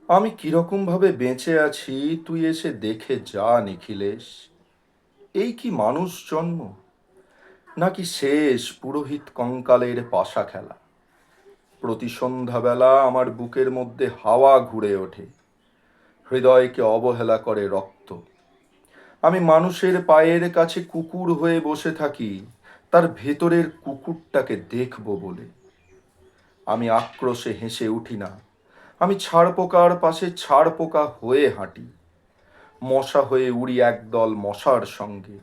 আমি কিরকম ভাবে বেঁচে আছি তুই এসে দেখে যা নিখিলেশ। এই কি মানুষ জন্ম, নাকি শেষ পুরোহিত কঙ্কালের পাশা খেলা। প্রতি সন্ধ্যাবেলা আমার বুকের মধ্যে হাওয়া ঘুরে ওঠে, হৃদয়কে অবহেলা করে রক্ত। আমি মানুষের পায়ের কাছে কুকুর হয়ে বসে থাকি, তার ভেতরের কুকুরটাকে দেখব বলে। আমি আক্রোশে হেসে উঠি না, আমি ছাড় পোকার পাশে ছাড় পোকা হয়ে হাঁটি। মশা হয়ে উড়ি একদল মশার সঙ্গে।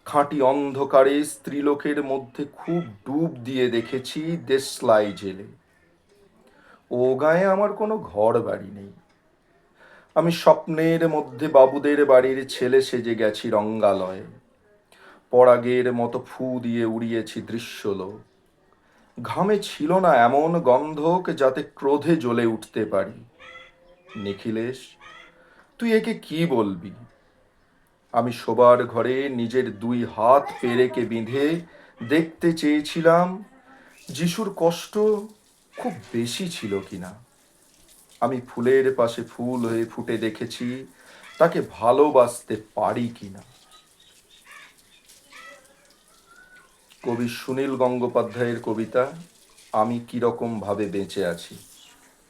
খাঁটি অন্ধকারে স্ত্রীলোকের মধ্যে খুব ডুব দিয়ে দেখেছি দেশলাই জেলে। ও গায়ে আমার কোনো ঘর বাড়ি নেই। আমি স্বপ্নের মধ্যে বাবুদের বাড়ির ছেলে সেজে গেছি রঙ্গালয়ে। পরাগের মতো ফু দিয়ে উড়িয়েছি দৃশ্যলোক। ঘামে ছিল না এমন গন্ধক যাতে ক্রোধে জ্বলে উঠতে পারি। নিখিলেশ, তুই একে কি বলবি? আমি শোবার ঘরে নিজের দুই হাত পেরেকে বিঁধে দেখতে চেয়েছিলাম যিশুর কষ্ট খুব বেশি ছিল কিনা। আমি ফুলের পাশে ফুল হয়ে ফুটে দেখেছি তাকে ভালোবাসতে পারি কিনা। কবি সুনীল গঙ্গোপাধ্যায়ের কবিতা আমি কিরকম ভাবে বেঁচে আছি।